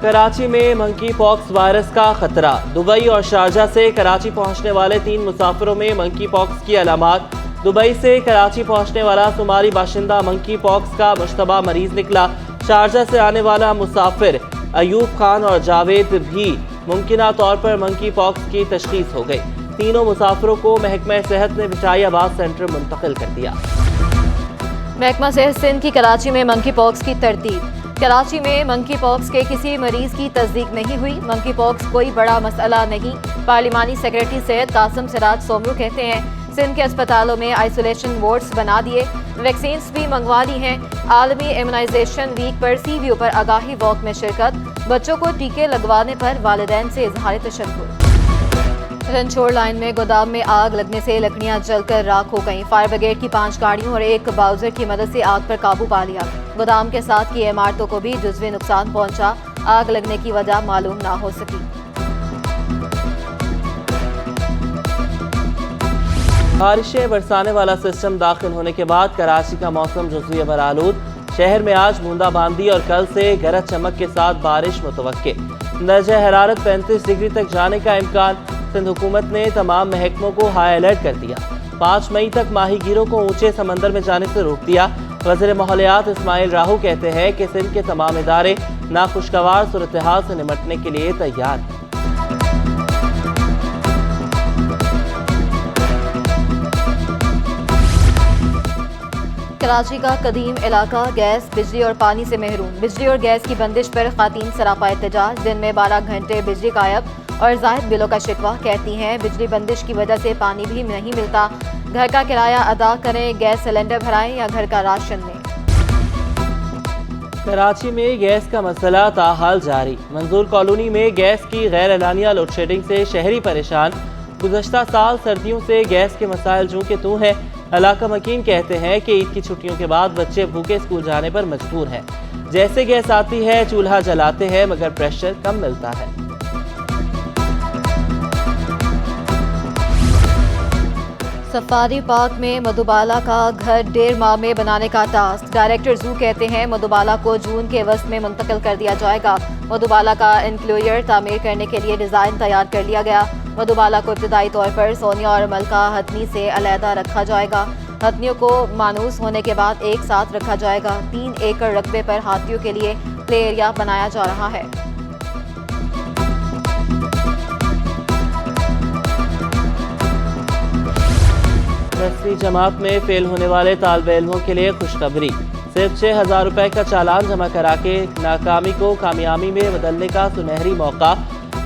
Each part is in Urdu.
کراچی میں منکی پاکس وائرس کا خطرہ، دبئی اور شارجہ سے کراچی پہنچنے والے 3 مسافروں میں منکی پاکس کی علامات۔ دبئی سے کراچی پہنچنے والا صومالی باشندہ منکی پاکس کا مشتبہ مریض نکلا۔ شارجہ سے آنے والا مسافر ایوب خان اور جاوید بھی ممکنہ طور پر منکی پاکس کی تشخیص ہو گئی۔ تینوں مسافروں کو محکمہ صحت نے بٹائی آباد سینٹر منتقل کر دیا۔ محکمہ صحت سندھ کی کراچی میں منکی پاکس کی تردید۔ کراچی میں منکی پاکس کے کسی مریض کی تصدیق نہیں ہوئی۔ منکی پاکس کوئی بڑا مسئلہ نہیں، پارلیمانی سیکریٹری صحت قاسم سراج سومرو کہتے ہیں۔ سندھ کے اسپتالوں میں آئسولیشن وارڈز بنا دیے، ویکسینز بھی منگوا لی ہیں۔ عالمی امیونائزیشن ویک پر سی ویو پر آگاہی واک میں شرکت، بچوں کو ٹیکے لگوانے پر والدین سے اظہار تشکر۔ رنچوڑ لائن میں گودام میں آگ لگنے سے لکڑیاں جل کر راکھ ہو گئیں۔ فائر بریگیڈ کی 5 گاڑیوں اور ایک باؤزر کی مدد سے آگ پر قابو پا لیا۔ گودام کے ساتھ کی عمارتوں کو بھی جزوی نقصان پہنچا، آگ لگنے کی وجہ معلوم نہ ہو سکی۔ بارشیں برسانے والا سسٹم داخل ہونے کے بعد کراچی کا موسم جزوی ابرآلود۔ شہر میں آج بوندا باندی اور کل سے گرج چمک کے ساتھ بارش متوقع۔ درجہ حرارت 35 ڈگری تک جانے کا امکان۔ سندھ حکومت نے تمام محکموں کو ہائی الرٹ کر دیا۔ 5 مئی تک ماہی گیروں کو اونچے سمندر میں جانے سے روک دیا۔ وزیر ماحولیات اسماعیل راہو کہتے ہیں کہ سندھ کے تمام ادارے ناخوشگوار صورتحال سے نمٹنے کے لیے تیار ہیں۔ کراچی کا قدیم علاقہ گیس، بجلی اور پانی سے محروم۔ بجلی اور گیس کی بندش پر خواتین سراپا احتجاج، دن میں 12 گھنٹے بجلی غائب اور زائد بلوں کا شکوہ۔ کہتی ہیں بجلی بندش کی وجہ سے پانی بھی نہیں ملتا، گھر کا کرایہ ادا کریں، گیس سلنڈر بھرائیں یا گھر کا راشن لیں۔ کراچی میں گیس کا مسئلہ تاحال جاری۔ منظور کالونی میں گیس کی غیر اعلانیہ لوڈ شیڈنگ سے شہری پریشان۔ گزشتہ سال سردیوں سے گیس کے مسائل جوں کے توں ہیں۔ علاقہ مکین کہتے ہیں کہ عید کی چھٹیوں کے بعد بچے بھوکے اسکول جانے پر مجبور ہیں۔ جیسے گیس آتی ہے چولہا جلاتے ہیں مگر پریشر کم ملتا ہے۔ سفاری پارک میں مدھوبالا کا گھر 1.5 ماہ میں بنانے کا ٹاسک۔ ڈائریکٹر زو کہتے ہیں مدھوبالا کو جون کے وسط میں منتقل کر دیا جائے گا۔ مدھوبالا کا انکلوئر تعمیر کرنے کے لیے ڈیزائن تیار کر لیا گیا۔ مدھوبالا کو ابتدائی طور پر سونیا اور ملکہ ہتھنی سے علیحدہ رکھا جائے گا۔ ہتھنیوں کو مانوس ہونے کے بعد ایک ساتھ رکھا جائے گا۔ 3 ایکڑ رقبے پر ہاتھیوں کے لیے پلے ایریا بنایا جا رہا ہے۔ 10ویں جماعت میں فیل ہونے والے طالب علموں کے لیے خوشخبری۔ صرف 6,000 روپے کا چالان جمع کرا کے ناکامی کو کامیابی میں بدلنے کا سنہری موقع۔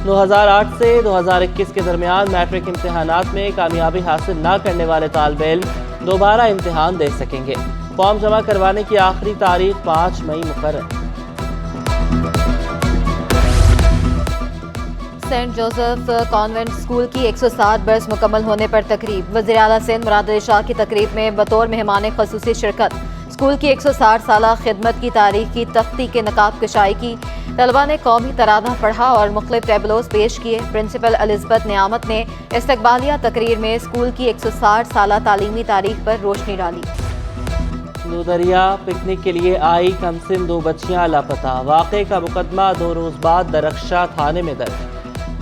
2008 سے 2021 کے درمیان میٹرک امتحانات میں کامیابی حاصل نہ کرنے والے طالب علم دوبارہ امتحان دے سکیں گے۔ فارم جمع کروانے کی آخری تاریخ 5 مئی مقرر۔ سینٹ جوزف کانوینٹ اسکول کی 160 برس مکمل ہونے پر تقریب۔ وزیر اعلیٰ سندھ مراد علی شاہ کی تقریب میں بطور مہمان خصوصی شرکت۔ اسکول کی 160 سالہ خدمت کی تاریخ کی تختی کے نقاب کشائی کی۔ طلباء نے قومی ترانہ پڑھا اور مختلف ٹیبلوز پیش کیے۔ پرنسپل الزبتھ نعامت نے استقبالیہ تقریر میں اسکول کی 160 سالہ تعلیمی تاریخ پر روشنی ڈالی۔ دودریا پکنک کے لیے آئی کمسن 2 بچیاں لاپتہ۔ واقعے کا مقدمہ 2 روز بعد درخشاں تھانے میں درج۔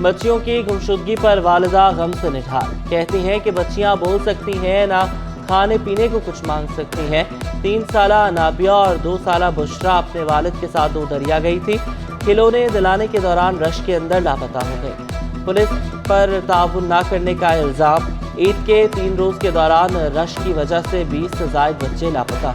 بچیوں کی گمشدگی پر والدہ غم سے نڈھال۔ کہتی ہیں کہ بچیاں بول سکتی ہیں نہ کھانے پینے کو کچھ مانگ سکتی ہیں۔ 3 سالہ نابیہ اور 2 سالہ بشرا اپنے والد کے ساتھ دودریا گئی تھی۔ کھلونے دلانے کے دوران رش کے اندر لاپتہ ہو گئی۔ پولیس پر تعاون نہ کرنے کا الزام۔ عید کے 3 روز کے دوران رش کی وجہ سے 20 سے زائد بچے لاپتہ۔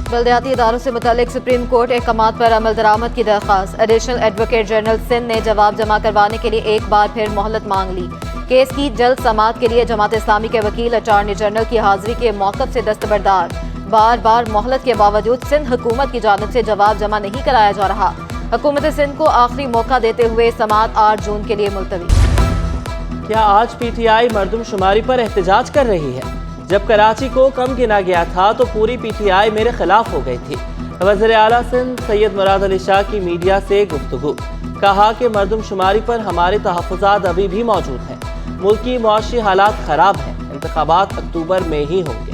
بلدیاتی اداروں سے متعلق سپریم کورٹ احکامات پر عمل درآمد کی درخواست۔ ایڈیشنل ایڈوکیٹ جنرل سندھ نے جواب جمع کروانے کے لیے ایک بار پھر مہلت مانگ لی۔ کیس کی جلد سماعت کے لیے جماعت اسلامی کے وکیل اٹارنی جنرل کی حاضری کے موقف سے دستبردار۔ بار بار مہلت کے باوجود سندھ حکومت کی جانب سے جواب جمع نہیں کرایا جا رہا۔ حکومت سندھ کو آخری موقع دیتے ہوئے سماعت 8 جون کے لیے ملتوی۔ کیا آج پی ٹی آئی مردم شماری پر احتجاج کر رہی ہے؟ جب کراچی کو کم گنا گیا تھا تو پوری پی ٹی آئی میرے خلاف ہو گئی تھی۔ وزیر اعلیٰ سندھ سید مراد علی شاہ کی میڈیا سے گفتگو۔ کہا کہ مردم شماری پر ہمارے تحفظات ابھی بھی موجود ہیں۔ ملک کی معاشی حالات خراب ہیں۔ انتخابات اکتوبر میں ہی ہوں گے۔